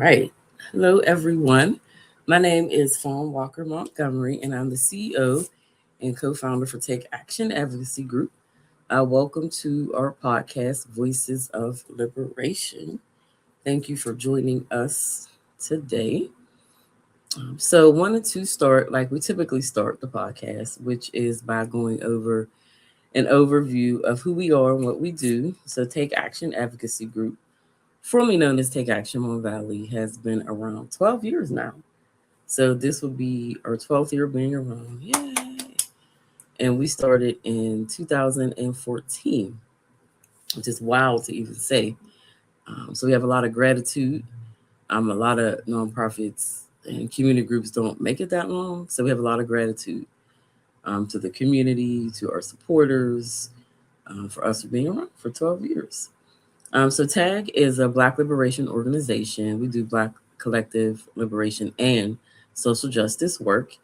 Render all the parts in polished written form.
right. Hello, everyone. My name is Fawn Walker Montgomery, and I'm the CEO and co founder for Take Action Advocacy Group. Welcome to our podcast, Voices of Liberation. Thank you for joining us today. Wanted to start like we typically start the podcast, which is by going over an overview of who we are and what we do. So, Take Action Advocacy Group, formerly known as Take Action Mon Valley, has been around 12 years now. So this will be our 12th year being around. Yay! And we started in 2014, which is wild to even say. So we have a lot of gratitude. A lot of nonprofits and community groups don't make it that long. So we have a lot of gratitude to the community, to our supporters, for us being around for 12 years. So TAG is a Black liberation organization. We do Black collective liberation and social justice work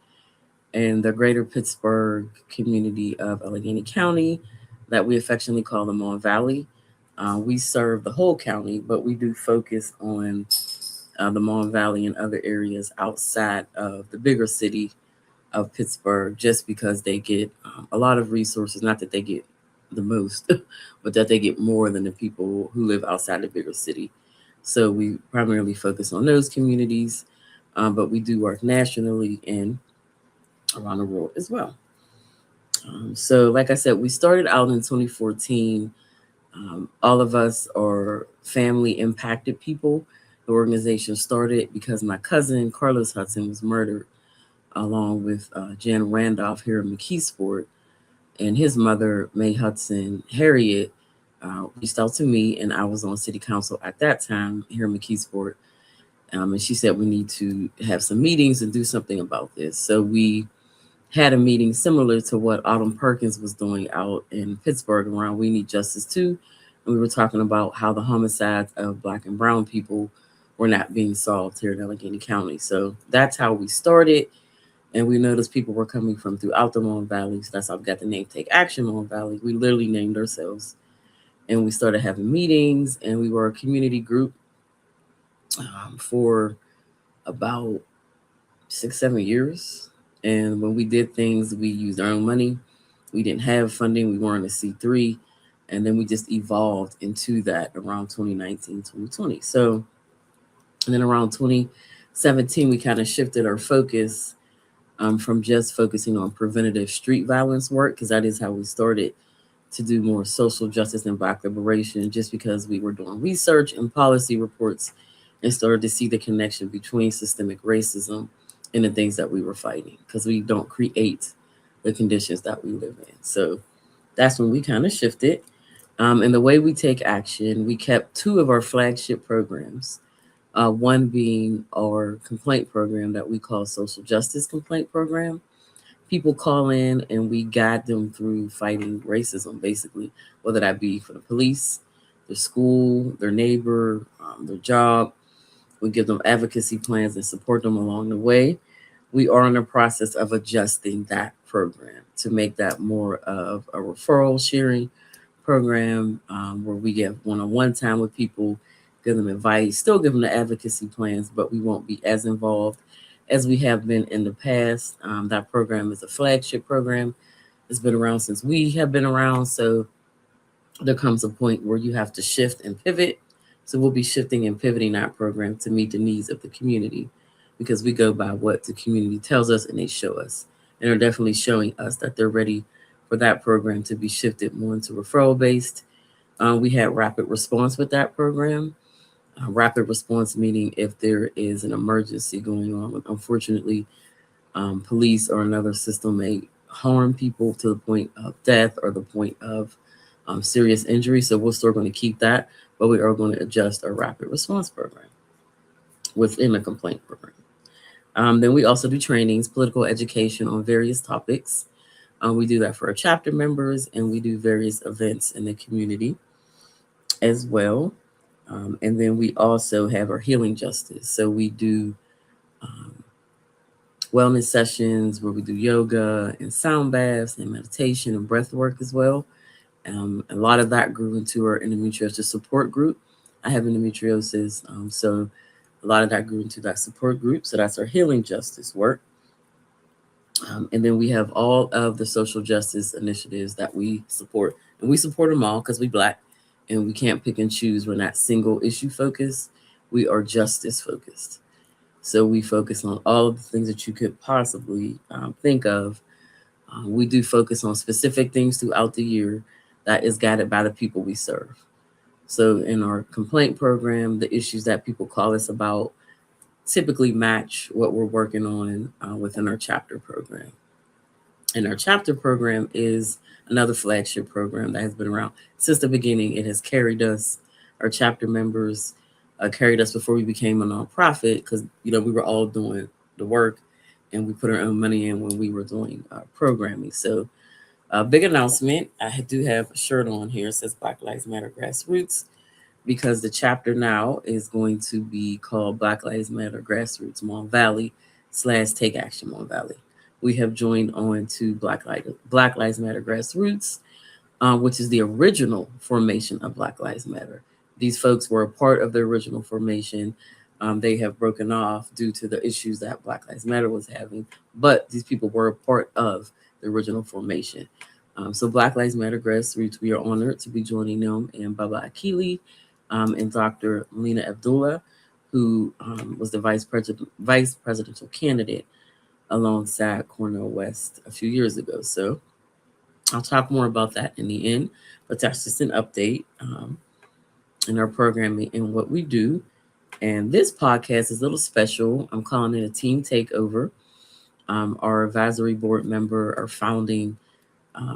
in the greater Pittsburgh community of Allegheny County that we affectionately call the Mon Valley. We serve the whole county, but we do focus on the Mon Valley and other areas outside of the bigger city of Pittsburgh just because they get a lot of resources, not that they get the most, but that they get more than the people who live outside the bigger city. So we primarily focus on those communities, but we do work nationally and around the world as well. Like I said, we started out in 2014. All of us are family impacted people. The organization started because my cousin Carlos Hudson was murdered along with Jan Randolph here in McKeesport, and his mother, May Hudson Harriet, reached out to me, and I was on city council at that time here in McKeesport. And she said we need to have some meetings and do something about this. So we had a meeting similar to what Autumn Perkins was doing out in Pittsburgh around We Need Justice Too. And we were talking about how the homicides of Black and Brown people were not being solved here in Allegheny County. So that's how we started. And we noticed people were coming from throughout the Mon Valley. So that's how we got the name Take Action Mon Valley. We literally named ourselves. And we started having meetings, and we were a community group for about 6, 7 years. And when we did things, we used our own money. We didn't have funding. We weren't a C3. And then we just evolved into that around 2019, 2020. And then around 2017, we kind of shifted our focus from just focusing on preventative street violence work, because that is how we started, to do more social justice and Black liberation, just because we were doing research and policy reports and started to see the connection between systemic racism and the things that we were fighting, because we don't create the conditions that we live in. So that's when we kind of shifted. And the way we take action, we kept two of our flagship programs. One being our complaint program that we call Social Justice Complaint Program. People call in and we guide them through fighting racism, basically, whether that be for the police, the school, their neighbor, their job. We give them advocacy plans and support them along the way. We are in the process of adjusting that program to make that more of a referral sharing program, where we get one-on-one time with people, give them advice, still give them the advocacy plans, but we won't be as involved as we have been in the past. That program is a flagship program. It's been around since we have been around. So there comes a point where you have to shift and pivot. So we'll be shifting and pivoting that program to meet the needs of the community, because we go by what the community tells us and they show us. And they're definitely showing us that they're ready for that program to be shifted more into referral based. We had rapid response with that program. Rapid response meaning if there is an emergency going on. Unfortunately, police or another system may harm people to the point of death or the point of serious injury. So we're still going to keep that, but we are going to adjust our rapid response program within the complaint program. Then we also do trainings, political education on various topics. We do that for our chapter members, and we do various events in the community as well. And then we also have our healing justice. So we do um, wellness sessions where we do yoga and sound baths and meditation and breath work as well. A lot of that grew into our endometriosis support group. I have endometriosis, so A lot of that grew into that support group. So that's our healing justice work. And then we have all of the social justice initiatives that we support. And we support them all because we Black and we can't pick and choose. We're not single issue focused. We are justice focused. So we focus on all of the things that you could possibly think of. We do focus on specific things throughout the year that is guided by the people we serve. So in our complaint program, the issues that people call us about typically match what we're working on within our chapter program. And our chapter program is another flagship program that has been around since the beginning. It has carried us, our chapter members carried us before we became a nonprofit because, we were all doing the work and we put our own money in when we were doing programming. So, big announcement. I do have a shirt on here. It says Black Lives Matter Grassroots because the chapter now is going to be called Black Lives Matter Grassroots Mon Valley / Take Action Mon Valley. We have joined on to Black Lives Matter Grassroots, which is the original formation of Black Lives Matter. These folks were a part of the original formation. They have broken off due to the issues that Black Lives Matter was having, but these people were a part of the original formation. So Black Lives Matter Grassroots, we are honored to be joining them and Baba Akili and Dr. Lena Abdullah, who was the vice presidential candidate alongside Cornel West a few years ago. So I'll talk more about that in the end, but that's just an update in our programming and what we do. And this podcast is a little special. I'm calling it a team takeover. Our advisory board member, our founding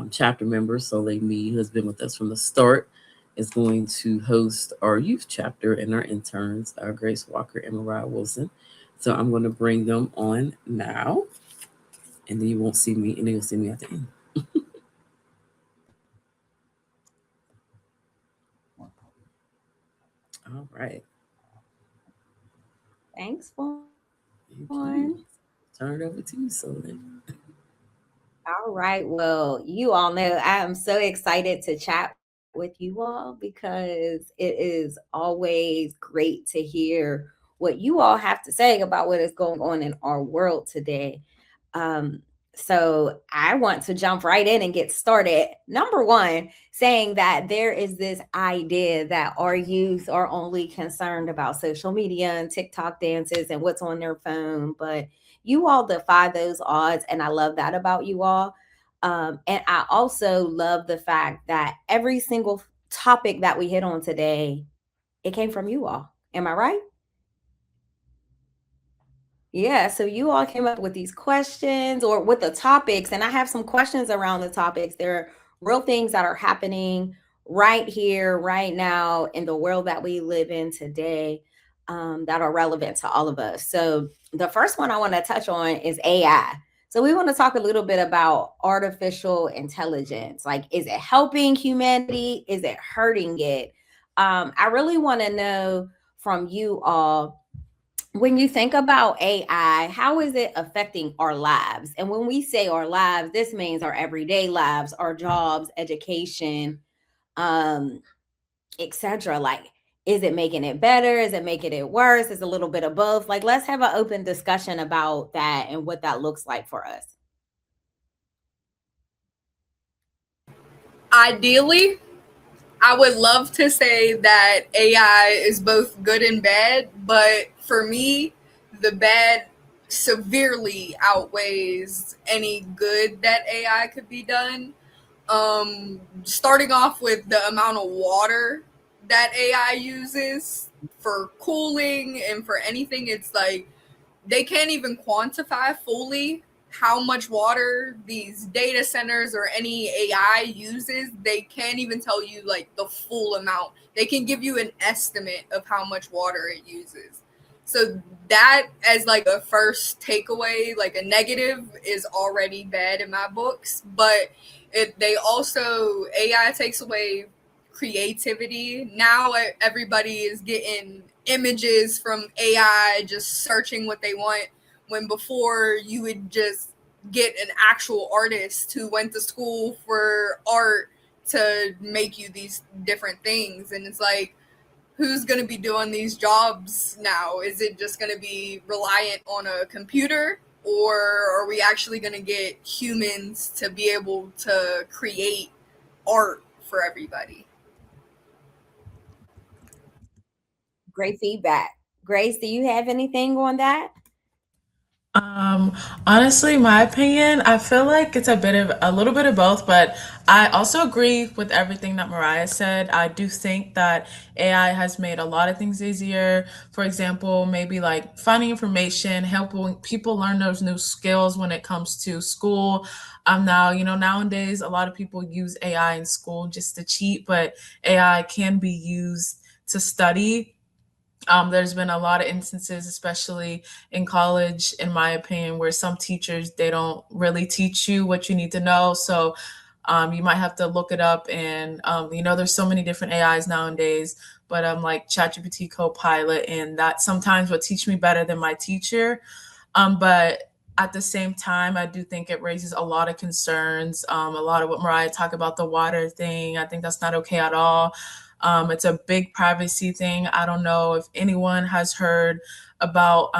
chapter member, Soleil Me, who has been with us from the start, is going to host our youth chapter and our interns, Grace Walker and Mariah Wilson. So I'm going to bring them on now, and then you won't see me, and then you'll see me at the end. All right. Thanks, Fawn. Thank you. Turn it over to you, Soleil. All right. Well, you all know I am so excited to chat with you all because it is always great to hear what you all have to say about what is going on in our world today. Um, so I want to jump right in and get started. Number one, saying that there is this idea that our youth are only concerned about social media and TikTok dances and what's on their phone, but you all defy those odds, and I love that about you all. And I also love the fact that every single topic that we hit on today, it came from you all. Am I right? Yeah, so you all came up with these questions or with the topics, and I have some questions around the topics. There are real things that are happening right here, right now, in the world that we live in today, that are relevant to all of us. So, the first one I want to touch on is AI. So, we want to talk a little bit about artificial intelligence. Like, is it helping humanity? Is it hurting it? I really want to know from you all, when you think about AI, how is it affecting our lives? And when we say our lives, this means our everyday lives, our jobs, education, um, etc. Like, is it making it better? Is it making it worse? Is a little bit of both? Like, let's have an open discussion about that and what that looks like for us. Ideally, I would love to say that AI is both good and bad, but for me, the bad severely outweighs any good that AI could be done. Starting off with the amount of water that AI uses for cooling and for anything, it's like they can't even quantify fully how much water these data centers or any AI uses. They can't even tell you like the full amount. They can give you an estimate of how much water it uses. So that as like a first takeaway, like a negative, is already bad in my books. But they also, AI takes away creativity. Now everybody is getting images from AI, just searching what they want, when before you would just get an actual artist who went to school for art to make you these different things. And it's like who's going to be doing these jobs now? Is it just going to be reliant on a computer, or are we actually going to get humans to be able to create art for everybody? Great feedback. Grace, do you have anything on that? Um, Honestly, my opinion, I feel like it's a little bit of both, but I also agree with everything that Mariah said. I do think that AI has made a lot of things easier. For example, maybe like finding information, helping people learn those new skills when it comes to school. Now, nowadays a lot of people use AI in school just to cheat, but AI can be used to study. There's been a lot of instances, especially in college, in my opinion, where some teachers they don't really teach you what you need to know. So you might have to look it up, and there's so many different AIs nowadays. But like ChatGPT Copilot, and that sometimes will teach me better than my teacher. But at the same time, I do think it raises a lot of concerns. A lot of what Mariah talked about, the water thing, I think that's not okay at all. It's a big privacy thing. I don't know if anyone has heard about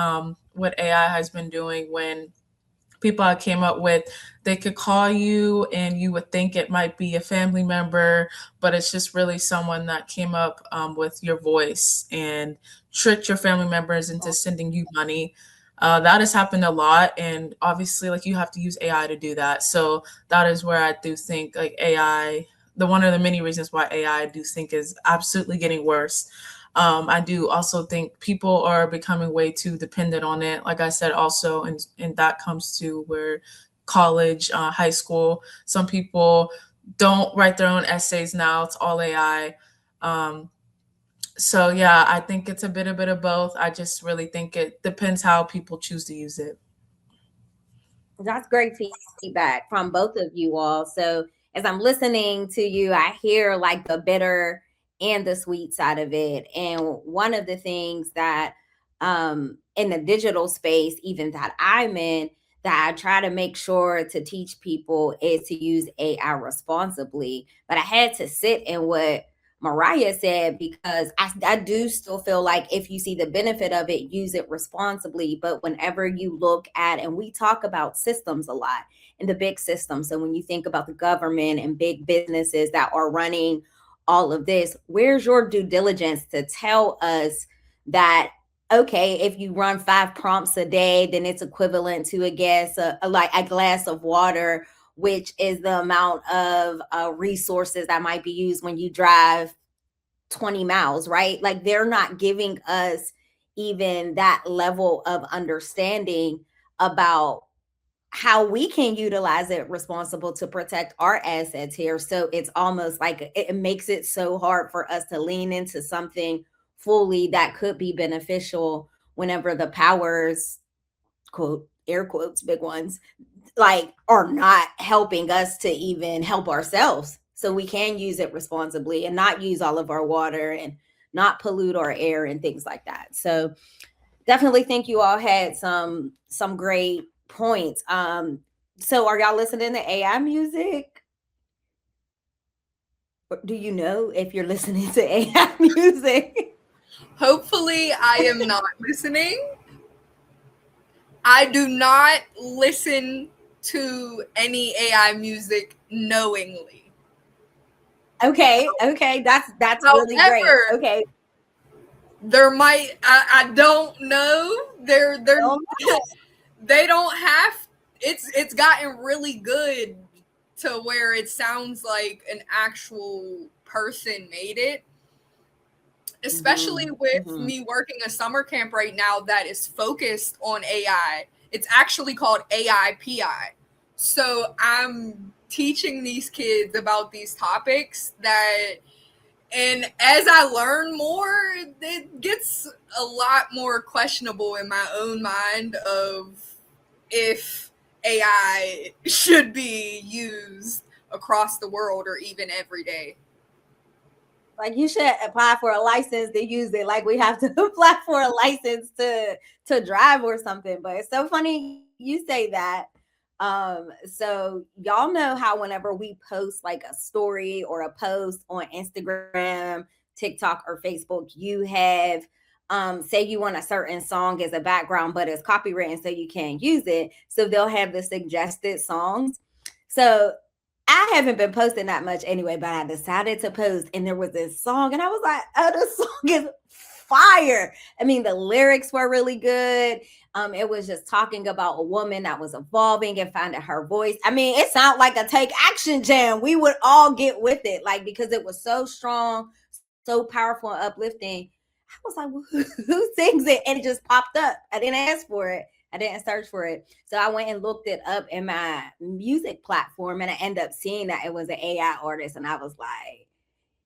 what AI has been doing when people I came up with, they could call you and you would think it might be a family member, but it's just really someone that came up with your voice and tricked your family members into sending you money. That has happened a lot, and obviously, like you have to use AI to do that. So that is where I do think like AI, the one of the many reasons why AI I do think is absolutely getting worse. I do also think people are becoming way too dependent on it. Like I said, also, and that comes to where college, high school, some people don't write their own essays now. It's all AI. Um, so yeah, I think it's a bit of both. I just really think it depends how people choose to use it. That's great feedback from both of you all. So as I'm listening to you, I hear like the bitter and the sweet side of it. And one of the things that in the digital space, even that I'm in, that I try to make sure to teach people is to use AI responsibly. But I had to sit in what Mariah said because I do still feel like if you see the benefit of it, use it responsibly. But whenever you look at, and we talk about systems a lot in the big systems. So when you think about the government and big businesses that are running all of this, where's your due diligence to tell us that, okay, if you run 5 prompts a day, then it's equivalent to, I guess, like a glass of water, which is the amount of resources that might be used when you drive 20 miles, right? Like they're not giving us even that level of understanding about how we can utilize it responsible to protect our assets here. So it's almost like it makes it so hard for us to lean into something fully that could be beneficial whenever the powers, quote, air quotes, big ones, like are not helping us to even help ourselves so we can use it responsibly and not use all of our water and not pollute our air and things like that. So definitely think you all had some great points. So are y'all listening to AI music? Or do you know if you're listening to AI music? Hopefully, I am not listening. I do not listen to any AI music knowingly. Okay, that's really great. However, Okay. there might I don't know. They're Oh, they don't have it's gotten really good to where it sounds like an actual person made it, especially with mhm. me working a summer camp right now that is focused on AI. It's actually called AIPI. So I'm teaching these kids about these topics that, and as I learn more, it gets a lot more questionable in my own mind of if AI should be used across the world or even every day. Like you should apply for a license to use it. Like we have to apply for a license to drive or something. But it's so funny you say that. So y'all know how whenever we post like a story or a post on Instagram, TikTok or Facebook, you have say you want a certain song as a background, but it's copywritten, so you can't use it. So they'll have the suggested songs. So I haven't been posting that much anyway, but I decided to post, and there was this song, and I was like, "Oh, this song is fire!" I mean, the lyrics were really good. It was just talking about a woman that was evolving and finding her voice. I mean, it sounded like a Take Action jam. We would all get with it, like, because it was so strong, so powerful and uplifting. I was like, well, who sings it? And it just popped up. I didn't ask for it. I didn't search for it. So I went and looked it up in my music platform, and I ended up seeing that it was an AI artist. And I was like,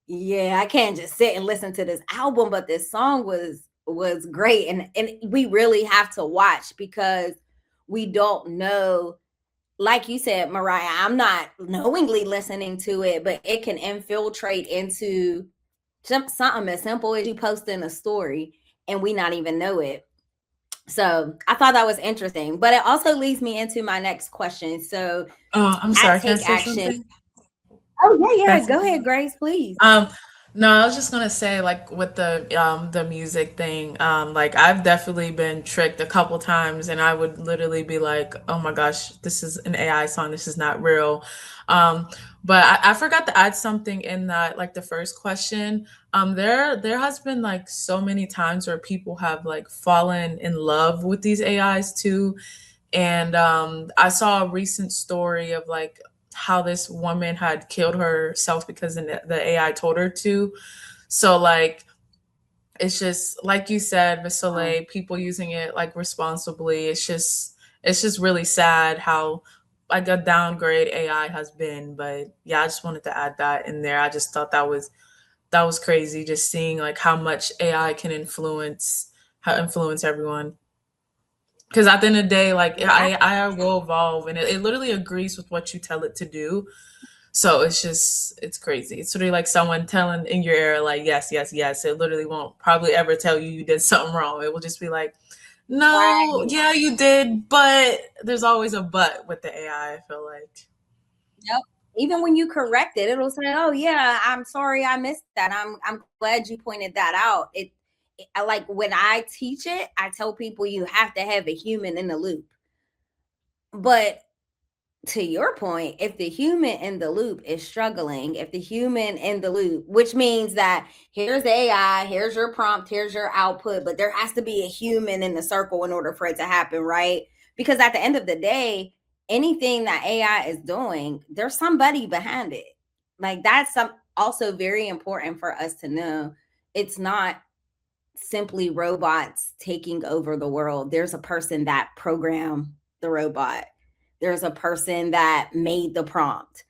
yeah, I can't just sit and listen to this album, but this song was great. And we really have to watch, because we don't know, like you said, Mariah, I'm not knowingly listening to it, but it can infiltrate into something as simple as you posting a story and we not even know it. So I thought that was interesting, but it also leads me into my next question. So Oh, I'm at sorry. Can I Take say Action. something? Oh yeah, Can I yeah. say Go ahead, something? Grace, please. No, I was just gonna say, like, with the music thing, like, I've definitely been tricked a couple times, and I would literally be like, "Oh my gosh, this is an AI song. This is not real." Um, but I forgot to add something in that, like, the first question. There has been like so many times where people have like fallen in love with these AIs too, and I saw a recent story of like how this woman had killed herself because the AI told her to. So like it's just like you said, Miss Oh, Soleil, people using it like responsibly. It's just really sad how like a downgrade AI has been. But yeah, I just wanted to add that in there. I just thought that was crazy, just seeing like how much AI can influence everyone. Because at the end of the day, like yeah. I will evolve, and it literally agrees with what you tell it to do. So it's crazy. It's sort of like someone telling in your ear, like, yes, yes, yes. It literally won't probably ever tell you you did something wrong. It will just be like, no, Right. yeah, you did, but there's always a but with the AI, I feel like. Yep. Even when you correct it, it'll say, "Oh yeah, I'm sorry, I missed that. I'm glad you pointed that out." I like when I teach it, I tell people you have to have a human in the loop. But to your point, if the human in the loop is struggling, if the human in the loop, which means that here's the AI, here's your prompt, here's your output, but there has to be a human in the circle in order for it to happen, right? Because at the end of the day, anything that AI is doing, there's somebody behind it. Like that's some also very important for us to know. It's not simply robots taking over the world. There's a person that programmed the robot. There's a person that made the prompt.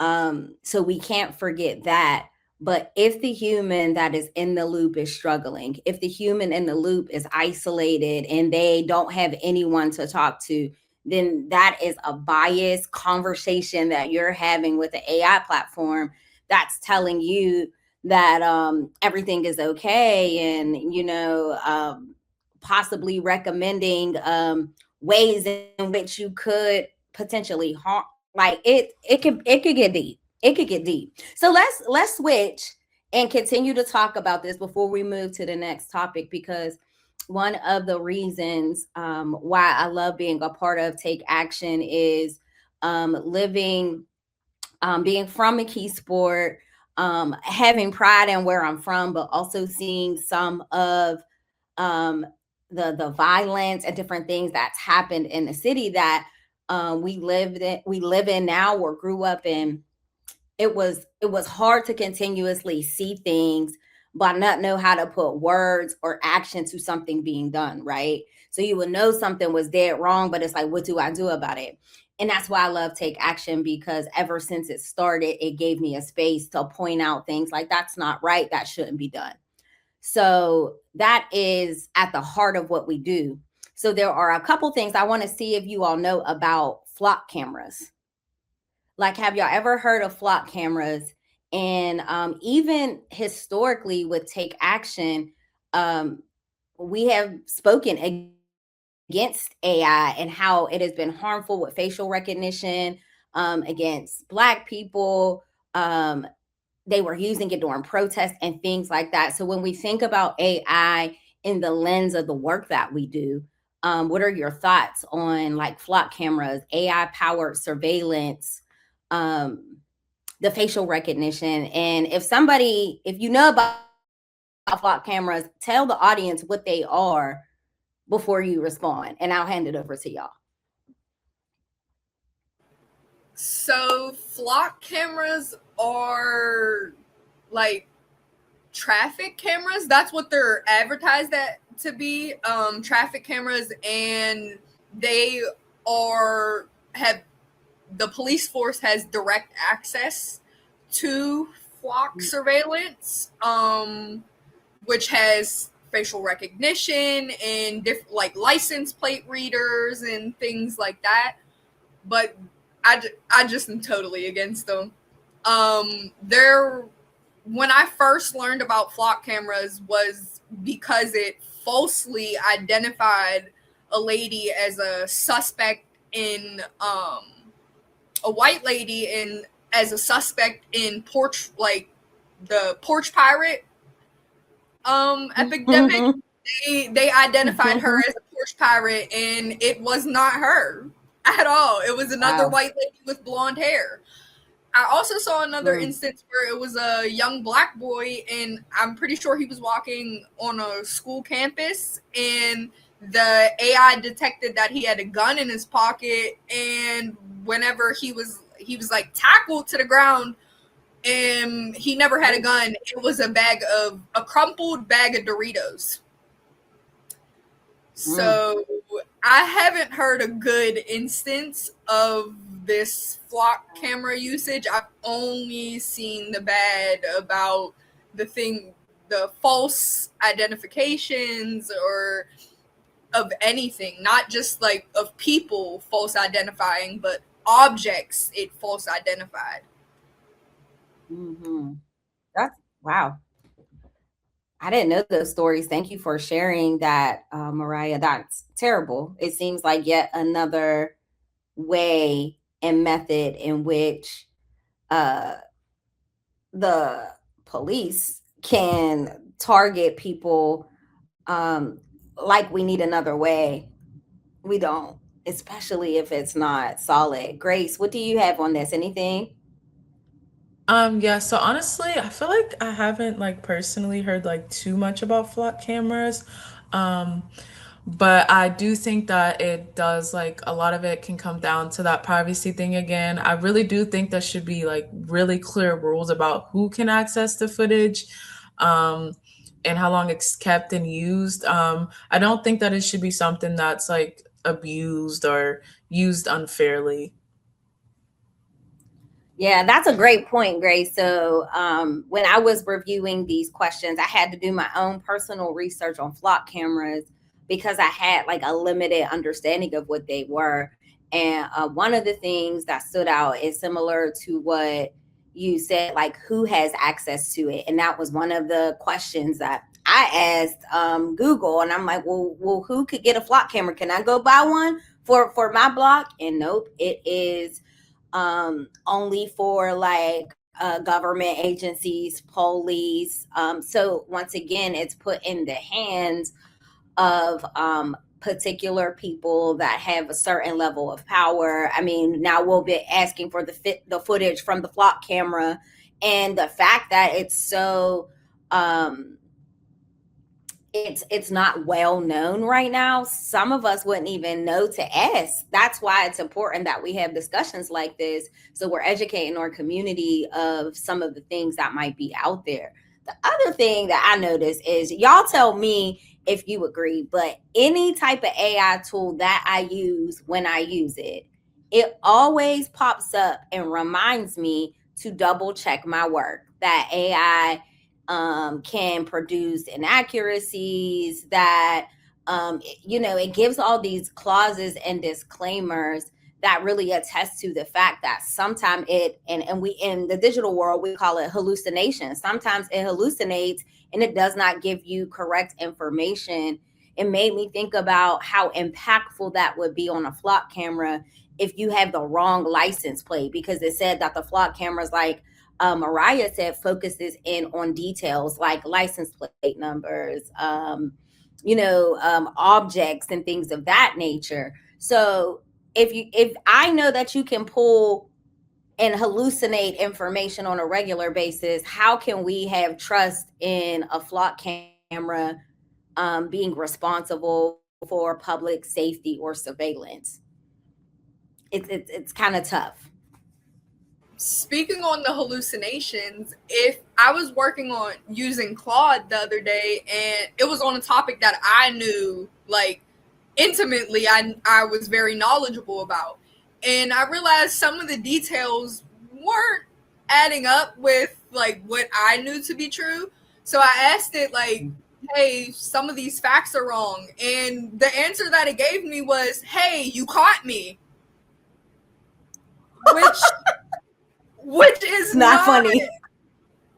So we can't forget that. But if the human that is in the loop is struggling, if the human in the loop is isolated and they don't have anyone to talk to, then that is a biased conversation that you're having with the AI platform that's telling you that everything is okay, and possibly recommending ways in which you could potentially harm. Like it could get deep. It could get deep. So let's switch and continue to talk about this before we move to the next topic, because one of the reasons why I love being a part of Take Action is living, being from a key sport, having pride in where I'm from, but also seeing some of um, the violence and different things that's happened in the city that we live in now or grew up in. It was hard to continuously see things but not know how to put words or action to something being done, right? So you would know something was dead wrong, but it's like, what do I do about it? And that's why I love Take Action, because ever since it started, it gave me a space to point out things like that's not right, that shouldn't be done. So that is at the heart of what we do. So there are a couple things I want to see if you all know about flock cameras. Like, have y'all ever heard of flock cameras? And even historically with Take Action, um, we have spoken against AI and how it has been harmful with facial recognition, against Black people, um, they were using it during protests and things like that. So when we think about AI in the lens of the work that we do, what are your thoughts on like flock cameras, AI powered surveillance, the facial recognition? And if you know about flock cameras, tell the audience what they are before you respond, and I'll hand it over to y'all. So flock cameras are like traffic cameras. That's what they're advertised to be. Traffic cameras, and they have the police force has direct access to flock surveillance, which has facial recognition and like license plate readers and things like that. But I just am totally against them. When I first learned about flock cameras was because it falsely identified a lady as a suspect in a white lady in as a suspect in the porch pirate epidemic. They identified her as a porch pirate, and it was not her at all. It was another white lady with blonde hair. I also saw another instance where it was a young black boy, and I'm pretty sure he was walking on a school campus, and the AI detected that he had a gun in his pocket, and whenever he was like tackled to the ground, and he never had a gun. It was a crumpled bag of Doritos. So I haven't heard a good instance of this flock camera usage. I've only seen the bad about the false identifications or of anything, not just like of people false identifying, but objects it false identified. That's wow. I didn't know those stories. Thank you for sharing that, Mariah. That's terrible. It seems like yet another way and method in which the police can target people. Like we need another way. We don't, especially if it's not solid. Grace, what do you have on this? Anything? Yeah, so honestly, I feel like I haven't like personally heard like too much about flock cameras. Um, but I do think that it does like a lot of it can come down to that privacy thing again. I really do think there should be like really clear rules about who can access the footage, um, and how long it's kept and used. I don't think that it should be something that's like abused or used unfairly. Yeah, that's a great point, Grace. So when I was reviewing these questions, I had to do my own personal research on flock cameras because I had like a limited understanding of what they were. And one of the things that stood out is similar to what you said, like who has access to it. And that was one of the questions that I asked Google. And I'm like, well, who could get a flock camera? Can I go buy one for my block? And nope, it is only for like government agencies, police. So once again, it's put in the hands of particular people that have a certain level of power. I mean, now we'll be asking for the footage from the flock camera, and the fact that it's so it's not well known right now. Some of us wouldn't even know to ask. That's why it's important that we have discussions like this, so we're educating our community of some of the things that might be out there. The other thing that I noticed is, y'all tell me if you agree, but any type of AI tool that I use, when I use it, it always pops up and reminds me to double check my work. That AI can produce inaccuracies, that it gives all these clauses and disclaimers that really attest to the fact that sometimes and we, in the digital world, we call it hallucination. Sometimes it hallucinates and it does not give you correct information. It made me think about how impactful that would be on a flock camera if you have the wrong license plate, because it said that the flock camera is like Mariah said, focuses in on details like license plate numbers, objects and things of that nature. So if I know that you can pull and hallucinate information on a regular basis, how can we have trust in a flock camera being responsible for public safety or surveillance? It's kind of tough. Speaking on the hallucinations, if I was working on using Claude the other day and it was on a topic that I knew like intimately, I was very knowledgeable about, and I realized some of the details weren't adding up with like what I knew to be true. So I asked it like, hey, some of these facts are wrong, and the answer that it gave me was, hey, you caught me, which is not funny.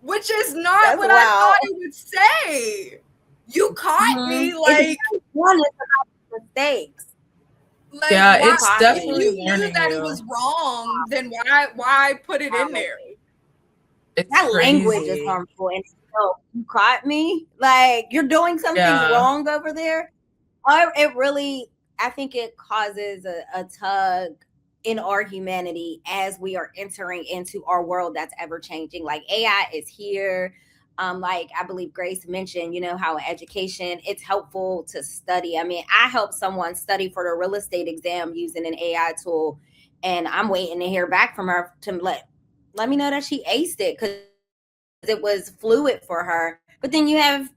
Which is not That's what wild. I thought it would say. You caught me, like one is about mistakes. Like, Yeah, why, it's if definitely you knew warning that it you. was wrong, then why put it in there? It's That language is crazy. harmful. And so you caught me. Like, you're doing something wrong over there. It really, I think it causes a tug in our humanity as we are entering into our world that's ever changing. Like, AI is here. Like I believe Grace mentioned, how education, it's helpful to study. I mean, I helped someone study for the real estate exam using an AI tool, and I'm waiting to hear back from her to let me know that she aced it, because it was fluid for her. But then you have,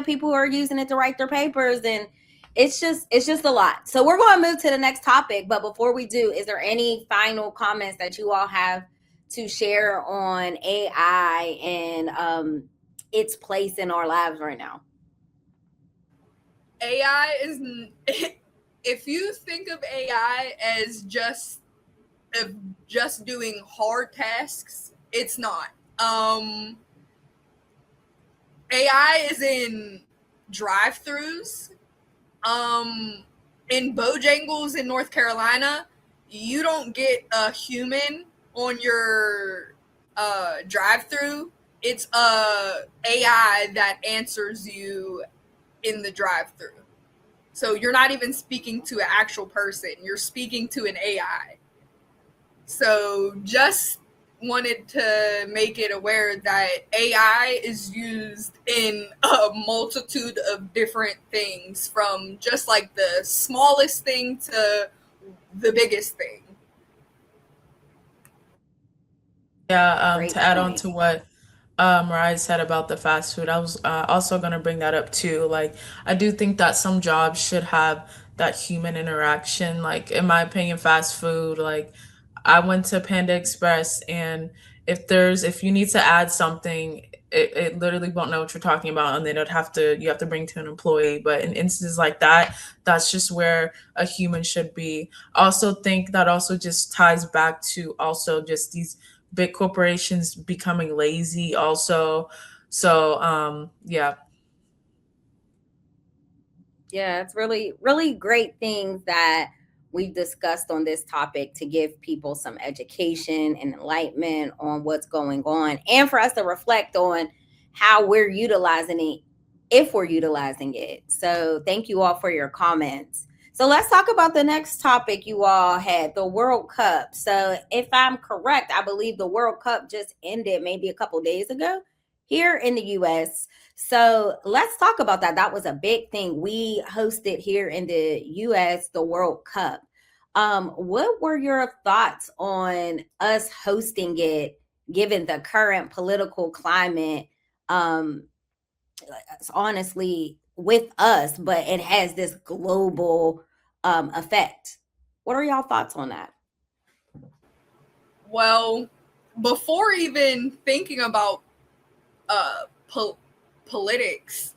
people who are using it to write their papers, and it's just a lot. So we're going to move to the next topic. But before we do, is there any final comments that you all have to share on AI and its place in our lives right now? AI is, if you think of AI as just doing hard tasks, it's not. AI is in drive-throughs. In Bojangles in North Carolina, you don't get a human on your drive-through. It's a AI that answers you in the drive-through. So you're not even speaking to an actual person. You're speaking to an AI. So just wanted to make it aware that AI is used in a multitude of different things, from just like the smallest thing to the biggest thing. Yeah, Great to add on point. to what Mariah said about the fast food, I was also gonna bring that up too. Like, I do think that some jobs should have that human interaction. Like, in my opinion, fast food, like, I went to Panda Express, and if you need to add something, it literally won't know what you're talking about, and then you have to bring to an employee. But in instances like that, that's just where a human should be. I also think that also just ties back to also just these big corporations becoming lazy also. So yeah. Yeah, it's really, really great things that we've discussed on this topic to give people some education and enlightenment on what's going on, and for us to reflect on how we're utilizing it, if we're utilizing it. So thank you all for your comments. So let's talk about the next topic you all had, the World Cup. So if I'm correct, I believe the World Cup just ended maybe a couple days ago here in the US. So let's talk about that. That was a big thing. We hosted here in the US the World Cup. What were your thoughts on us hosting it, given the current political climate? Honestly, with us, but it has this global effect. What are y'all thoughts on that? Well, before even thinking about uh, po- politics,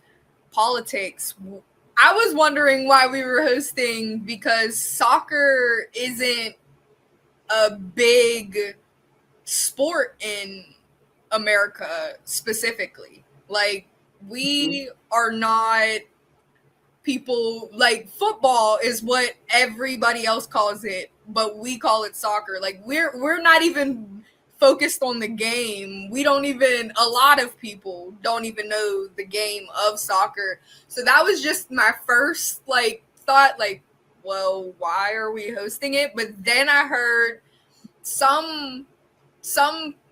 I was wondering why we were hosting, because soccer isn't a big sport in America specifically. Like, we are not people, like, football is what everybody else calls it, but we call it soccer. Like, we're not even focused on the game. A lot of people don't even know the game of soccer. So that was just my first thought, well, why are we hosting it? But then I heard some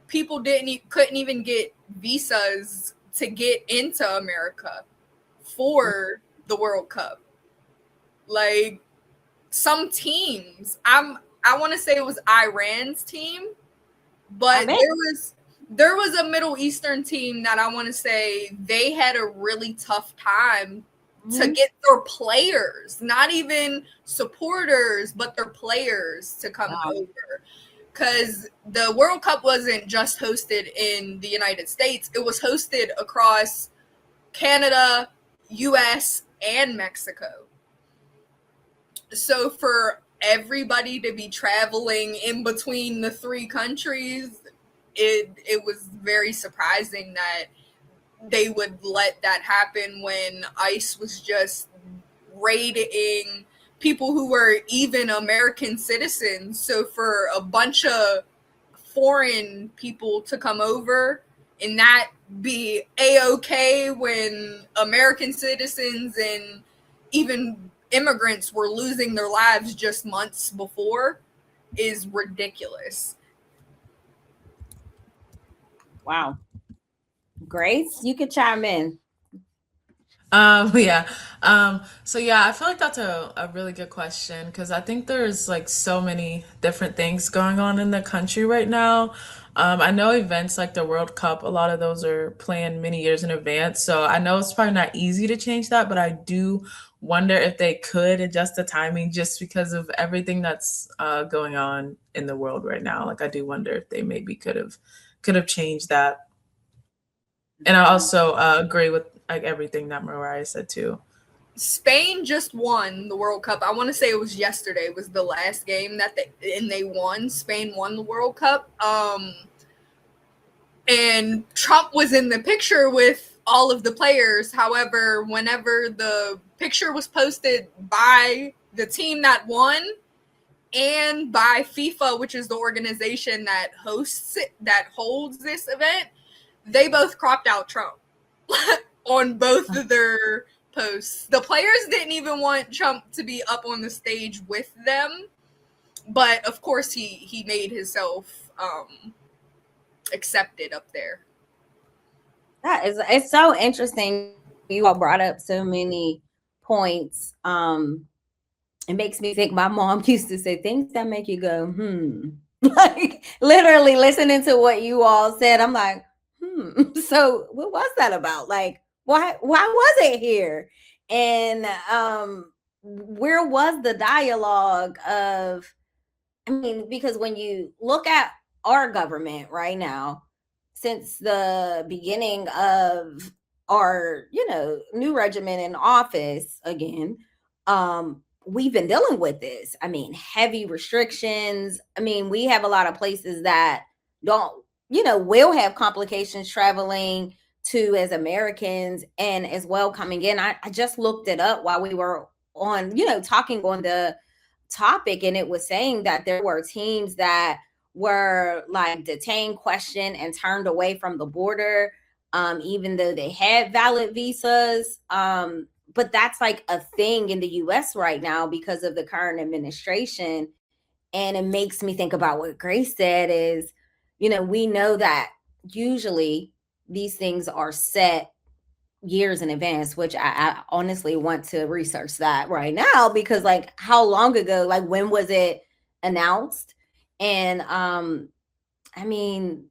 people couldn't even get visas to get into America for the World Cup. Like some teams, I want to say it was Iran's team, but there was a Middle Eastern team that I want to say they had a really tough time to get their players, not even supporters, but their players to come over. Because the World Cup wasn't just hosted in the United States. It was hosted across Canada, US, and Mexico. So for everybody to be traveling in between the three countries, it was very surprising that they would let that happen when ICE was just raiding people who were even American citizens. So for a bunch of foreign people to come over and that be A-okay when American citizens and even immigrants were losing their lives just months before is ridiculous. Wow. Grace, you could chime in. Yeah. So yeah, I feel like that's a really good question because I think there's like so many different things going on in the country right now. I know events like the World Cup, a lot of those are planned many years in advance. So I know it's probably not easy to change that, but I do wonder if they could adjust the timing just because of everything that's going on in the world right now. Like I do wonder if they maybe could have changed that. And I also agree with like everything that Mariah said too. Spain just won the World Cup. I want to say it was yesterday. It was the last game that they won. Spain won the World Cup. And Trump was in the picture with all of the players. However, whenever the picture was posted by the team that won and by FIFA, which is the organization that holds this event, they both cropped out Trump on both of their posts. The players didn't even want Trump to be up on the stage with them, but of course he made himself accepted up there. It's so interesting. You all brought up so many points. It makes me think my mom used to say things that make you go, like literally listening to what you all said. I'm like, so what was that about? Like, why was it here? And where was the dialogue of, I mean, because when you look at our government right now, since the beginning of our, new regimen in office again, we've been dealing with this. I mean, heavy restrictions. I mean, we have a lot of places that don't, will have complications traveling to as Americans and as well coming in. I just looked it up while we were on, talking on the topic, and it was saying that there were teams that were like detained, questioned, and turned away from the border, even though they had valid visas. But that's like a thing in the US right now because of the current administration. And it makes me think about what Grace said is, we know that usually these things are set years in advance, which I honestly want to research that right now because like how long ago, like when was it announced? And I mean,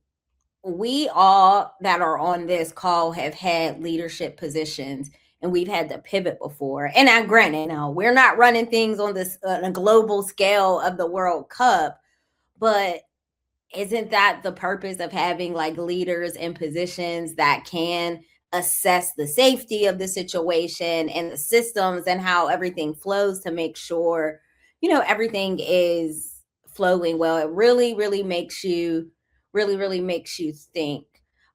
we all that are on this call have had leadership positions and we've had to pivot before. And I granted, now we're not running things on this a global scale of the World Cup, but isn't that the purpose of having like leaders in positions that can assess the safety of the situation and the systems and how everything flows to make sure, everything is flowing well? It really makes you think.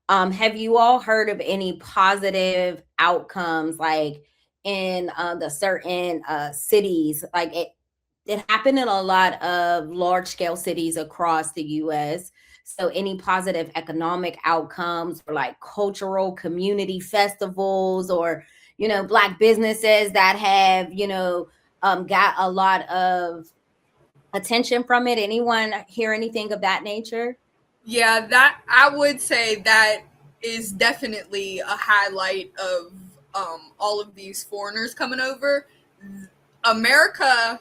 Have you all heard of any positive outcomes like in the certain cities? Like it happened in a lot of large scale cities across the US. So any positive economic outcomes or like cultural community festivals or, Black businesses that have, got a lot of attention from it. Anyone hear anything of that nature? Yeah, that I would say that is definitely a highlight of all of these foreigners coming over. America,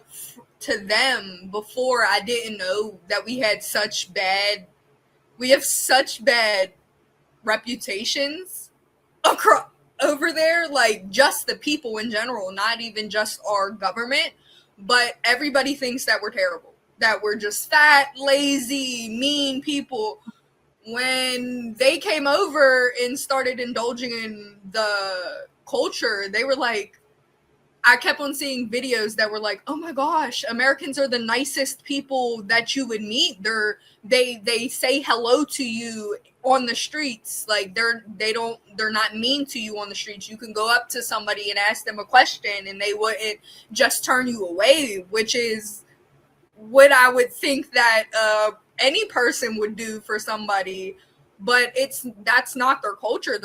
to them, before, I didn't know that we have such bad reputations across over there, like just the people in general, not even just our government, but everybody thinks that we're terrible, that we're just fat, lazy, mean people. When they came over and started indulging in the culture, they were like, I kept on seeing videos that were like, "Oh my gosh, Americans are the nicest people that you would meet. They say hello to you on the streets. Like they're not mean to you on the streets. You can go up to somebody and ask them a question and they wouldn't just turn you away," which is what I would think that any person would do for somebody. But that's not their culture.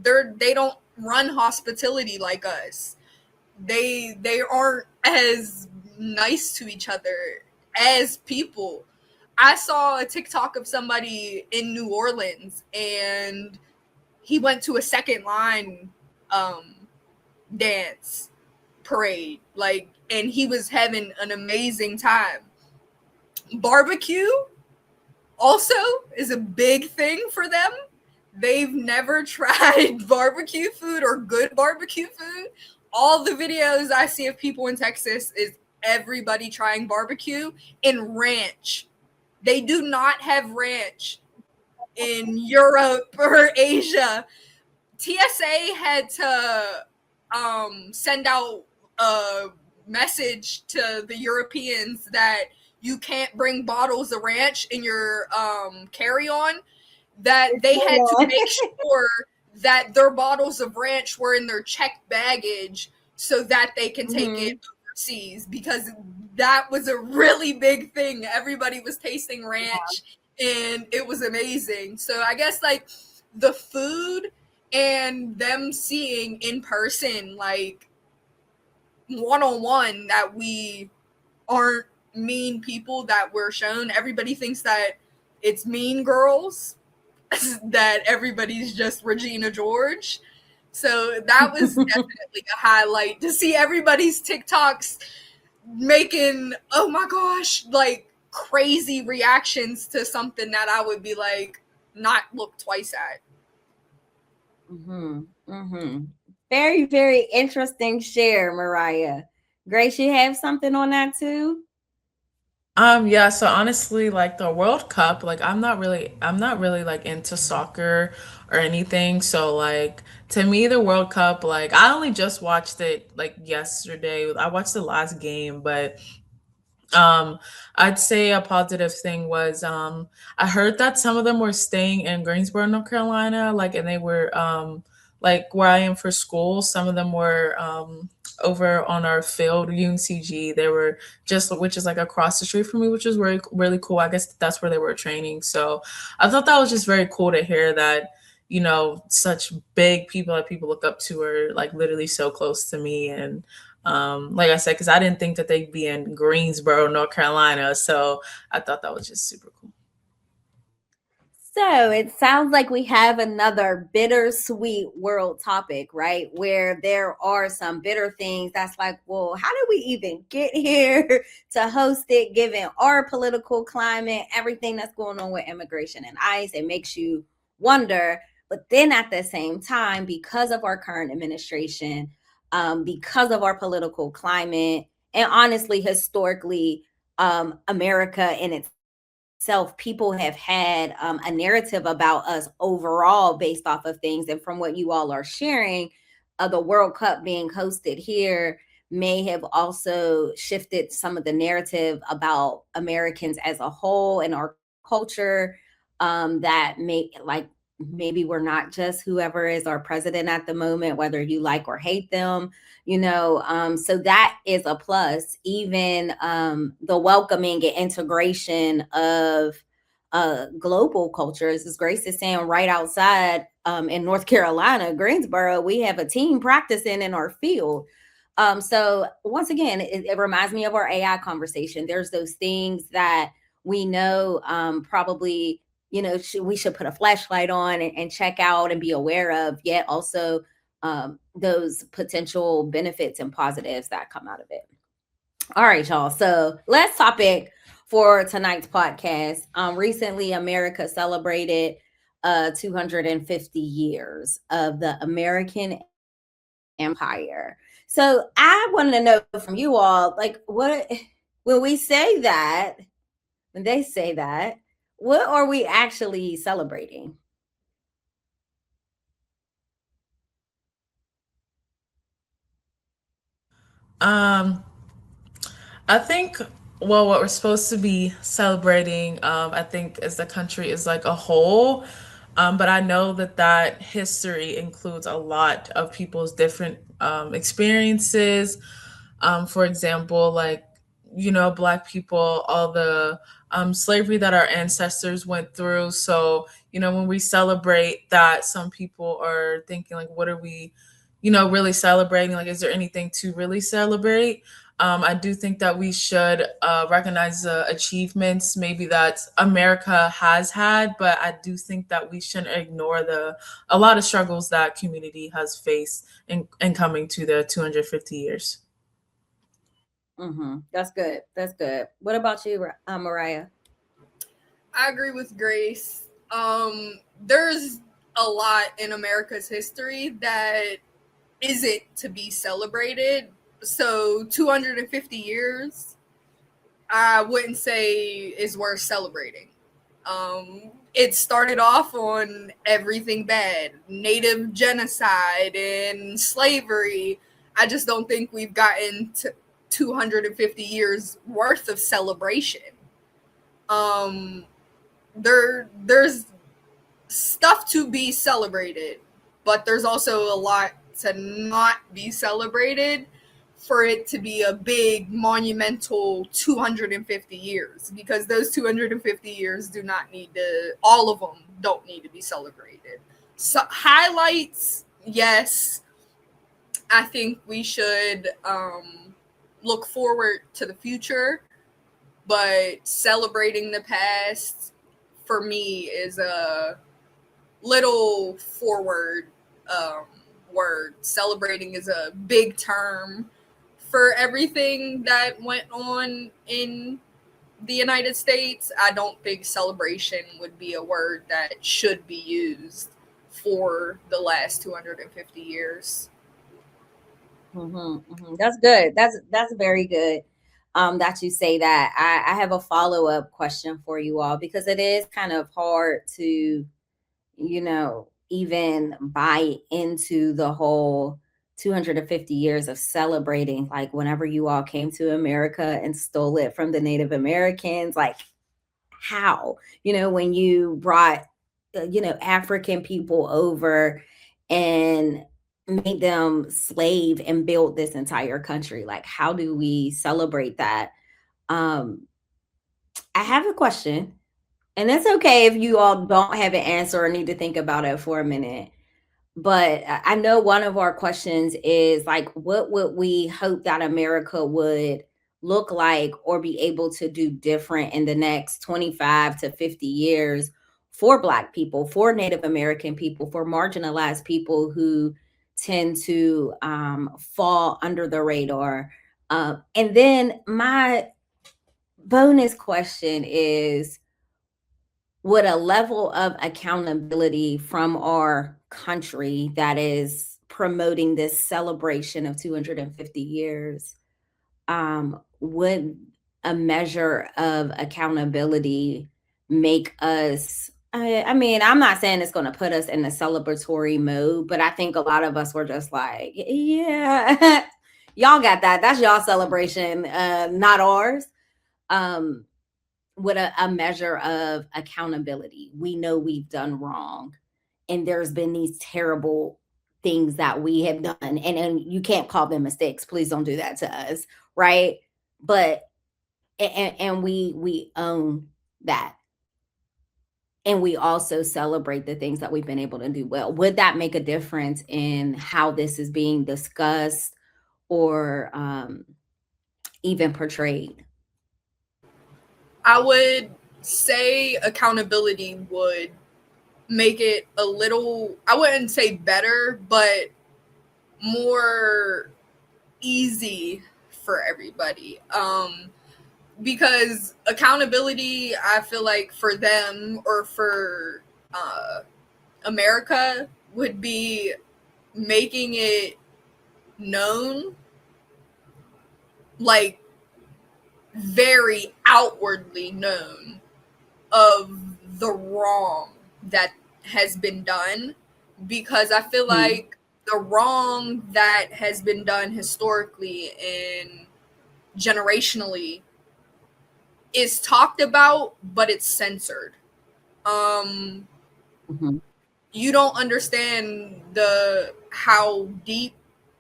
They don't run hospitality like us. They aren't as nice to each other as people. I saw a TikTok of somebody in New Orleans and he went to a second line um dance parade, like, and he was having an amazing time. Barbecue also is a big thing for them. They've never tried barbecue food or good barbecue food. All the videos I see of people in Texas is everybody trying barbecue and ranch. They do not have ranch in Europe or Asia. TSA had to send out a message to the Europeans that you can't bring bottles of ranch in your carry-on, that they had to make sure that their bottles of ranch were in their checked baggage so that they can take it overseas, because that was a really big thing. Everybody was tasting ranch and it was amazing. So I guess like the food and them seeing in person, like one-on-one, that we aren't mean people that we're shown. Everybody thinks that it's Mean Girls, that everybody's just Regina George. So that was definitely a highlight to see everybody's TikToks making, oh my gosh, like crazy reactions to something that I would be like, not look twice at. Very, very interesting share, Mariah. Grace, you have something on that too? Yeah, so honestly, like the World Cup, like I'm not really like into soccer or anything. So like to me the World Cup, like I only just watched it like yesterday. I watched the last game, but um, I'd say a positive thing was I heard that some of them were staying in Greensboro, North Carolina, like and they were like where I am for school, some of them were over on our field, UNCG. They were just which is like across the street from me, which is really cool. I guess that's where they were training. So I thought that was just very cool to hear that, you know, such big people that people look up to are like literally so close to me. And like I said, because I didn't think that they'd be in Greensboro, North Carolina. So I thought that was just super cool. So it sounds like we have another bittersweet world topic, right? Where there are some bitter things that's like, well, how did we even get here to host it, given our political climate, everything that's going on with immigration and ICE? It makes you wonder. But then at the same time, because of our current administration, because of our political climate, and honestly, historically, America in itself, people have had a narrative about us overall based off of things. And from what you all are sharing, the World Cup being hosted here may have also shifted some of the narrative about Americans as a whole and our culture, that may like maybe we're not just whoever is our president at the moment, whether you like or hate them, so that is a plus. Even the welcoming and integration of global cultures. As Grace is saying, right outside in North Carolina, Greensboro, we have a team practicing in our field. So once again, it reminds me of our AI conversation. There's those things that we know probably, we should put a flashlight on and check out and be aware of, yet also those potential benefits and positives that come out of it. All right, y'all. So last topic for tonight's podcast. Recently, America celebrated 250 years of the American Empire. So I want to know from you all, like, what when we say that, when they say that, what are we actually celebrating? Um, I think, well, what we're supposed to be celebrating, I think, as the country is like a whole. But I know that that history includes a lot of people's different experiences. For example, like, Black people, all the slavery that our ancestors went through. So, when we celebrate that, some people are thinking, like, what are we, really celebrating? Like, is there anything to really celebrate? I do think that we should recognize the achievements maybe that America has had, but I do think that we shouldn't ignore a lot of struggles that community has faced in coming to the 250 years. That's good. That's good. What about you, Mariah? I agree with Grace. There's a lot in America's history that isn't to be celebrated. So 250 years, I wouldn't say is worth celebrating. It started off on everything bad, native genocide and slavery. I just don't think we've gotten to 250 years worth of celebration. Um, there's stuff to be celebrated, but there's also a lot to not be celebrated for it to be a big monumental 250 years, because those 250 years do not need to, all of them don't need to be celebrated. So highlights, yes, I think we should look forward to the future, but celebrating the past for me is a little forward word. Celebrating is a big term for everything that went on in the United States. I don't think celebration would be a word that should be used for the last 250 years. That's good. That's very good. That you say that. I have a follow-up question for you all, because it is kind of hard to, even buy into the whole 250 years of celebrating. Like, whenever you all came to America and stole it from the Native Americans, like, how, when you brought, African people over and made them slave and built this entire country. Like, how do we celebrate that? Um, I have a question, and it's okay if you all don't have an answer or need to think about it for a minute. But I know one of our questions is, like, what would we hope that America would look like or be able to do different in the next 25 to 50 years for Black people, for Native American people, for marginalized people who tend to fall under the radar. And then my bonus question is, would a level of accountability from our country that is promoting this celebration of 250 years, would a measure of accountability make us, I mean, I'm not saying it's going to put us in a celebratory mode, but I think a lot of us were just like, yeah, y'all got that. That's y'all celebration, not ours. With a measure of accountability. We know we've done wrong, and there's been these terrible things that we have done, and you can't call them mistakes. Please don't do that to us, right? But and we own that. and we also celebrate the things that we've been able to do well. Would that make a difference in how this is being discussed or even portrayed? I would say accountability would make it a little, I wouldn't say better, but more easy for everybody. Because accountability, I feel like for them or for America would be making it known, like very outwardly known, of the wrong that has been done. Because I feel Mhm. like the wrong that has been done historically and generationally is talked about, but it's censored. Um, Mhm. you don't understand the how deep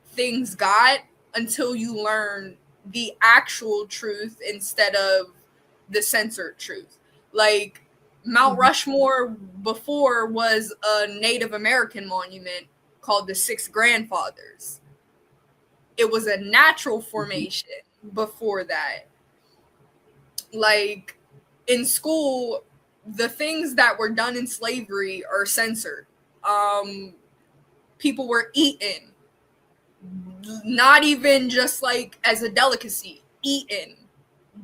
things got until you learn the actual truth instead of the censored truth. Like Mount Mhm. Rushmore before was a Native American monument called the Six Grandfathers. It was a natural Mhm. formation before that. Like in school, the things that were done in slavery are censored. Um, People were eaten, not even just like as a delicacy, eaten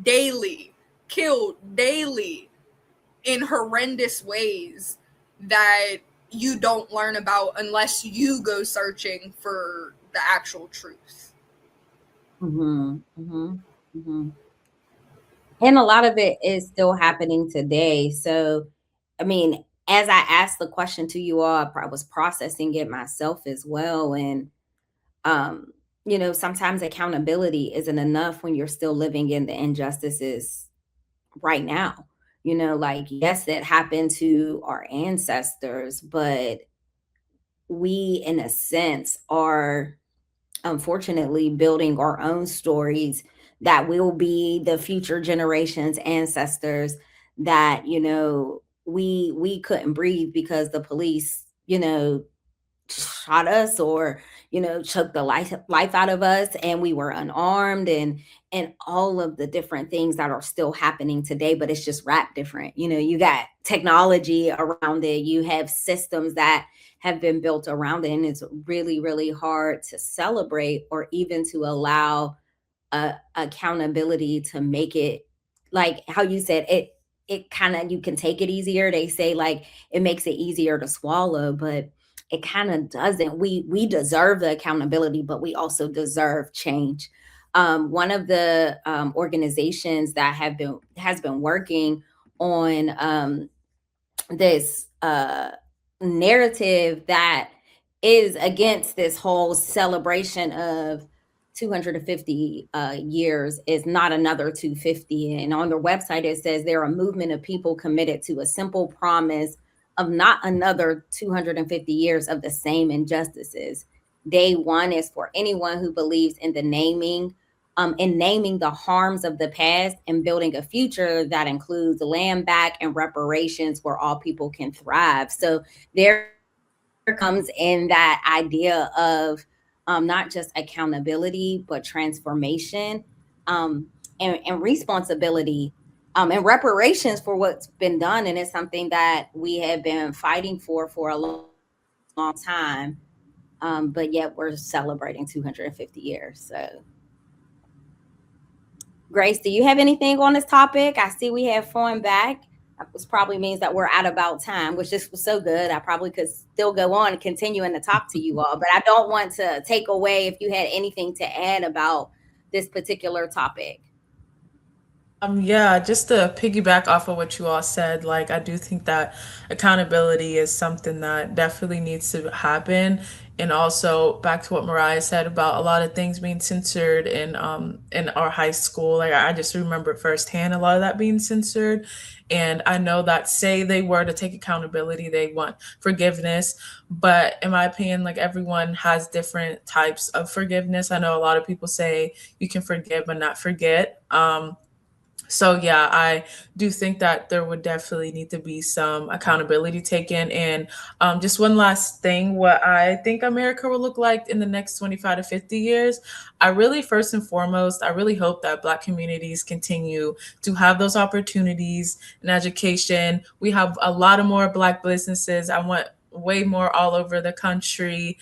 daily, killed daily in horrendous ways that you don't learn about unless you go searching for the actual truth. Mhm. Mhm. Mhm. And a lot of it is still happening today. So, I mean, as I asked the question to you all, I was processing it myself as well. And, um, sometimes accountability isn't enough when you're still living in the injustices right now. Like, yes, it happened to our ancestors, but we, in a sense, are unfortunately building our own stories that will be the future generations ancestors that we couldn't breathe because the police shot us or choked the life out of us and we were unarmed, and all of the different things that are still happening today, but it's just wrapped different. You got technology around it, you have systems that have been built around it, and it's really really hard to celebrate or even to allow accountability to make it, like how you said it kind of, you can take it easier. They say like it makes it easier to swallow, but it kind of doesn't. We deserve the accountability, but we also deserve change. One of the organizations that has been working on this narrative that is against this whole celebration of 250 years is Not Another 250. And on their website, it says they're a movement of people committed to a simple promise of not another 250 years of the same injustices. Day one is for anyone who believes in naming the harms of the past and building a future that includes land back and reparations where all people can thrive. So there comes in that idea of not just accountability, but transformation, um, and responsibility, and reparations for what's been done. And it's something that we have been fighting for a long time, but yet we're celebrating 250 years. So, Grace, do you have anything on this topic? I see we have Fawn back. This probably means that we're at about time, which just was so good. I probably could still go on and continuing to talk to you all, but I don't want to take away if you had anything to add about this particular topic. Yeah, just to piggyback off of what you all said, like I do think that accountability is something that definitely needs to happen. And also back to what Mariah said about a lot of things being censored in our high school. Like I just remember firsthand a lot of that being censored. And I know that say they were to take accountability, they want forgiveness. But in my opinion, like everyone has different types of forgiveness. I know a lot of people say you can forgive but not forget. So yeah, I do think that there would definitely need to be some accountability taken. And just one last thing, what I think America will look like in the next 25 to 50 years, I really, first and foremost, I really hope that Black communities continue to have those opportunities in education. We have a lot of more Black businesses. I want way more all over the country.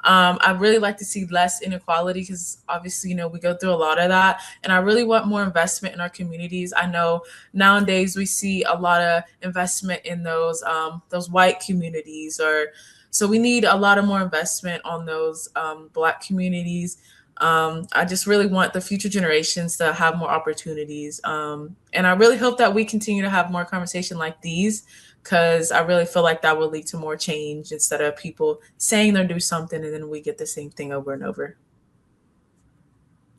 I really like to see less inequality because obviously, we go through a lot of that. And I really want more investment in our communities. I know nowadays we see a lot of investment in those white communities, or so we need a lot of more investment on those Black communities. I just really want the future generations to have more opportunities. And I really hope that we continue to have more conversation like these, because I really feel like that will lead to more change instead of people saying they'll do something and then we get the same thing over and over.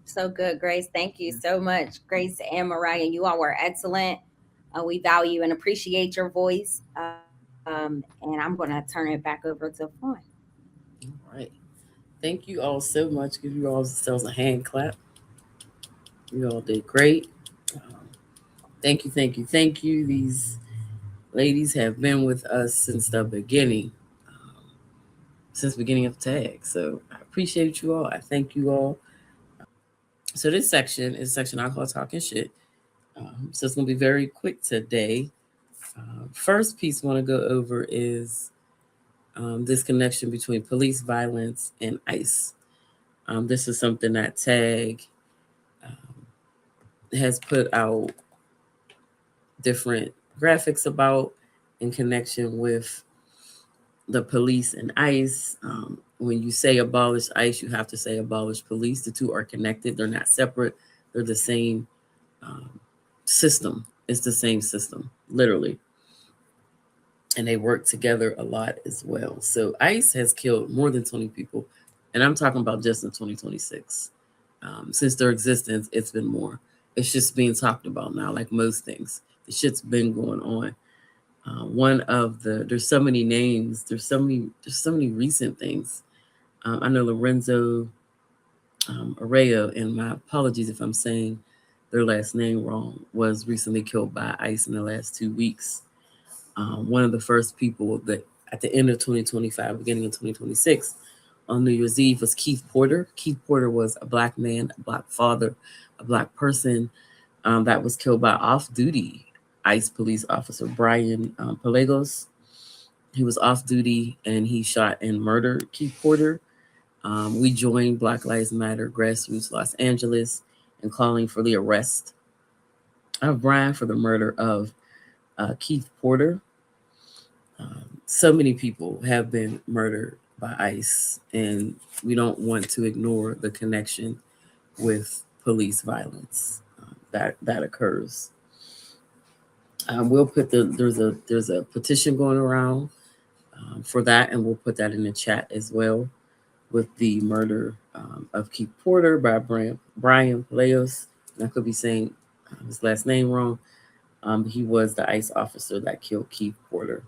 So good, Grace. Thank you so much, Grace and Mariah. You all were excellent. We value and appreciate your voice. And I'm going to turn it back over to Fawn. All right. Thank you all so much. Give you all yourselves a hand clap. You all did great. Um, thank you, thank you, thank you. These ladies have been with us since the beginning, since the beginning of TAG. So I appreciate you all. I thank you all. So this section is a section I call talking shit. So it's gonna be very quick today. First piece I want to go over is this connection between police violence and ICE. This is something that TAG has put out different graphics about in connection with the police and ICE. When you say abolish ICE, you have to say abolish police. The two are connected. They're not separate. They're the same system. It's the same system, literally. And they work together a lot as well. So ICE has killed more than 20 people. And I'm talking about just in 2026. Since their existence, it's been more. It's just being talked about now, like most things. The shit's been going on. There's so many names. There's so many recent things. I know Lorenzo Arroyo, and my apologies if I'm saying their last name wrong, was recently killed by ICE in the last 2 weeks. One of the first people that at the end of 2025, beginning of 2026, on New Year's Eve was Keith Porter. Keith Porter was a Black man, a Black father, a Black person that was killed by off-duty ICE police officer Brian Pelagos. He was off duty and he shot and murdered Keith Porter. We joined Black Lives Matter Grassroots Los Angeles in calling for the arrest of Brian for the murder of Keith Porter. So many people have been murdered by ICE, and we don't want to ignore the connection with police violence that occurs. We'll put there's a petition going around for that, and we'll put that in the chat as well with the murder of Keith Porter by Brian Palacios. And I could be saying his last name wrong. He was the ICE officer that killed Keith Porter.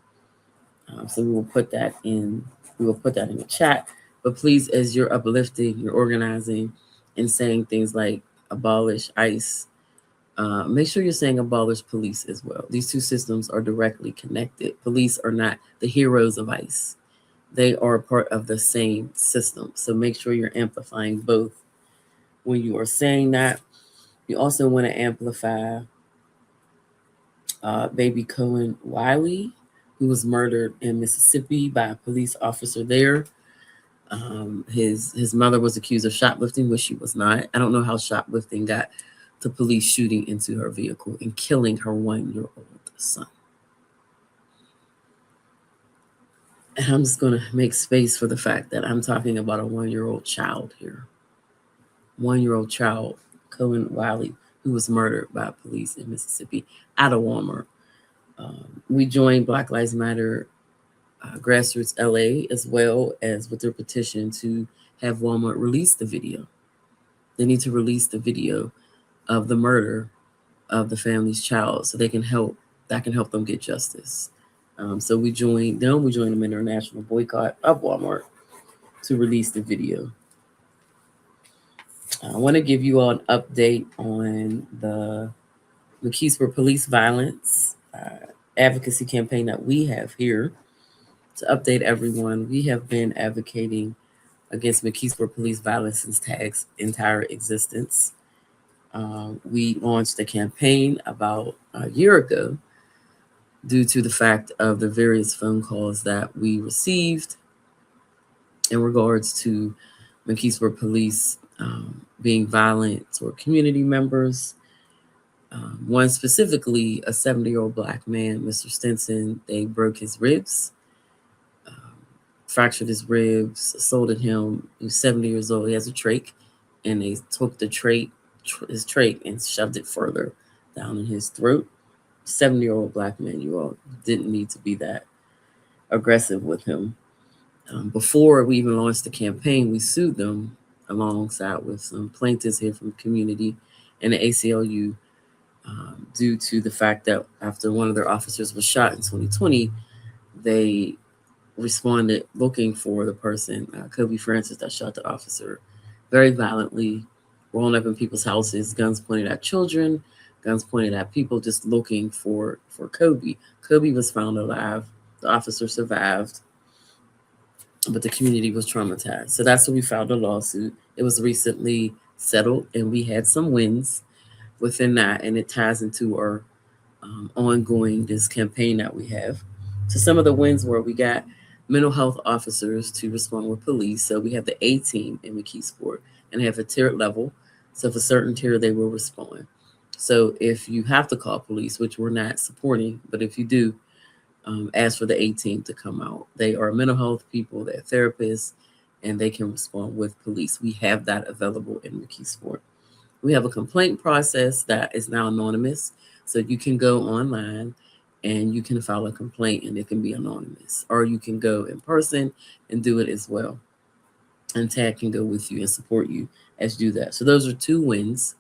So we will put that in. We will put that in the chat. But please, as you're uplifting, you're organizing, and saying things like abolish ICE, make sure you're saying abolish police as well. These two systems are directly connected. Police are not the heroes of ICE. They are a part of the same system. So make sure you're amplifying both when you are saying that. You also want to amplify baby Cohen Wiley, who was murdered in Mississippi by a police officer there. His mother was accused of shoplifting, which she was not. I don't know how shoplifting got to police shooting into her vehicle and killing her 1-year-old son. And I'm just going to make space for the fact that I'm talking about a 1-year-old child here. 1-year-old child, Cohen Wiley, who was murdered by police in Mississippi at a Walmart. We joined Black Lives Matter Grassroots LA, as well as with their petition to have Walmart release the video. They need to release the video of the murder of the family's child so that can help them get justice. So we joined them in an international boycott of Walmart to release the video. I want to give you all an update on the McKeesport Police Violence advocacy campaign that we have here. To update everyone, we have been advocating against McKeesport Police Violence since TAAG's entire existence. We launched a campaign about a year ago due to the fact of the various phone calls that we received in regards to McKeesport Police being violent toward community members. One specifically, a 70-year-old Black man, Mr. Stinson, they broke his ribs, fractured his ribs, assaulted him. He was 70 years old. He has a trach, and they took the his trach, and shoved it further down in his throat. 70-year-old Black man, you all didn't need to be that aggressive with him. Before we even launched the campaign, we sued them alongside with some plaintiffs here from the community and the ACLU due to the fact that after one of their officers was shot in 2020, they responded looking for the person, Kobe Francis, that shot the officer very violently, rolling up in people's houses, guns pointed at children, guns pointed at people, just looking for Kobe. Kobe was found alive. The officer survived, but the community was traumatized. So that's when we filed a lawsuit. It was recently settled, and we had some wins within that, and it ties into our ongoing this campaign that we have. So some of the wins were we got mental health officers to respond with police. So we have the A team in McKeesport, and they have a tiered level. So for certain tier, they will respond. So if you have to call police, which we're not supporting, but if you do, ask for the A team to come out. They are mental health people, they're therapists, and they can respond with police. We have that available in McKeesport. We have a complaint process that is now anonymous. So you can go online and you can file a complaint, and it can be anonymous. Or you can go in person and do it as well. And TAAG can go with you and support you as you do that. So those are two wins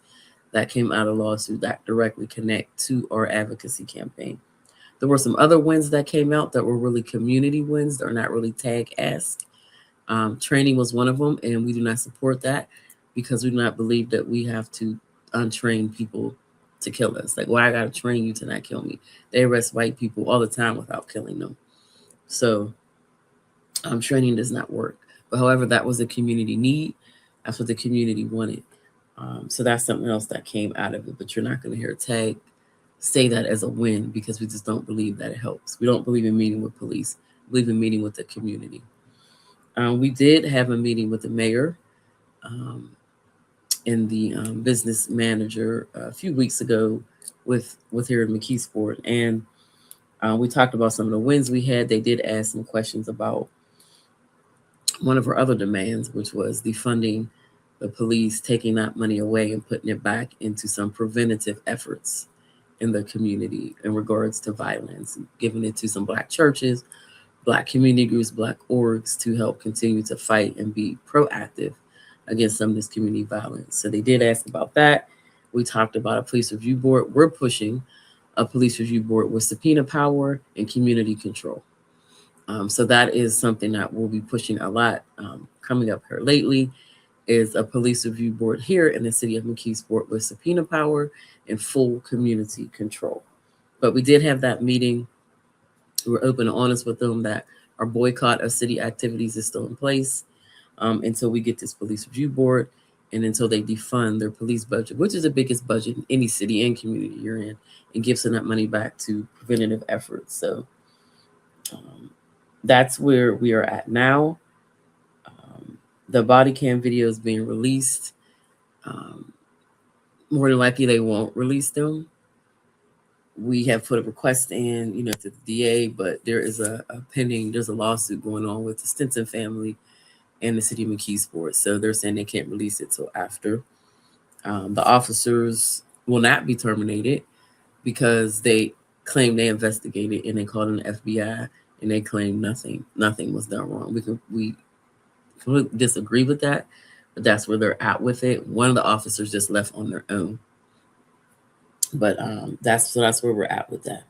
that came out of lawsuit that directly connect to our advocacy campaign. There were some other wins that came out that were really community wins. They're not really TAAG-esque. Training was one of them, and we do not support that because we do not believe that we have to untrain people to kill us. Like, why I got to train you to not kill me? They arrest white people all the time without killing them. So training does not work. But however, that was a community need. That's what the community wanted. So that's something else that came out of it. But you're not going to hear TAAG say that as a win because we just don't believe that it helps. We don't believe in meeting with police. We believe in meeting with the community. We did have a meeting with the mayor and the business manager a few weeks ago with here in McKeesport, and we talked about some of the wins we had. They did ask some questions about one of our other demands, which was defunding the police, taking that money away and putting it back into some preventative efforts in the community in regards to violence, giving it to some Black churches, Black community groups, Black orgs to help continue to fight and be proactive against some of this community violence. So they did ask about that. We talked about a police review board. We're pushing a police review board with subpoena power and community control. So that is something that we'll be pushing a lot coming up here lately, is a police review board here in the city of McKeesport with subpoena power and full community control. But we did have that meeting. We were open and honest with them that our boycott of city activities is still in place until we get this police review board and until they defund their police budget, which is the biggest budget in any city and community you're in, and give some of that money back to preventative efforts. So that's where we are at now. The body cam video is being released. More than likely, they won't release them. We have put a request in, to the DA, but there is there's a lawsuit going on with the Stinson family and the city of McKeesport. So they're saying they can't release it till after. The officers will not be terminated because they claim they investigated and they called in the FBI and they claim nothing was done wrong. We completely disagree with that, but that's where they're at with it. One of the officers just left on their own. But that's where we're at with that.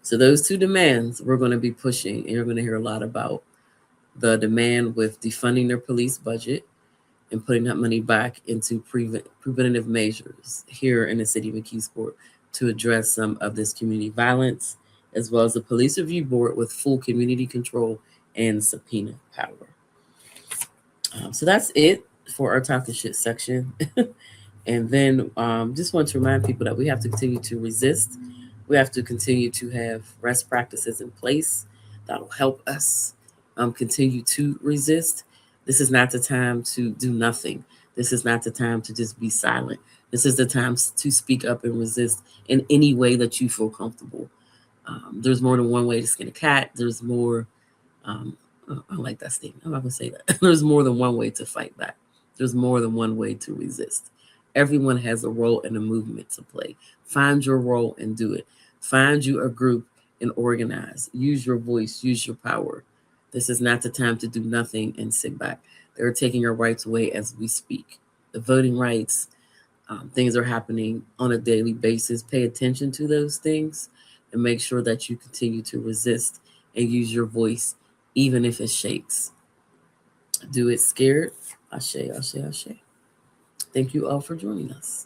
So those two demands we're going to be pushing, and you're going to hear a lot about the demand with defunding their police budget and putting that money back into preventative measures here in the city of McKeesport to address some of this community violence, as well as the police review board with full community control and subpoena power. So that's it for our talking shit section. And then just want to remind people that we have to continue to resist. We have to continue to have rest practices in place that'll help us continue to resist. This is not the time to do nothing. This is not the time to just be silent. This is the time to speak up and resist in any way that you feel comfortable. There's more than one way to skin a cat. There's more. I don't like that statement. I'm not going to say that. There's more than one way to fight back. There's more than one way to resist. Everyone has a role and a movement to play. Find your role and do it. Find you a group and organize. Use your voice. Use your power. This is not the time to do nothing and sit back. They're taking our rights away as we speak. The voting rights, things are happening on a daily basis. Pay attention to those things and make sure that you continue to resist and use your voice, even if it shakes. Do it scared. Ashe, ashe, ashe. Thank you all for joining us.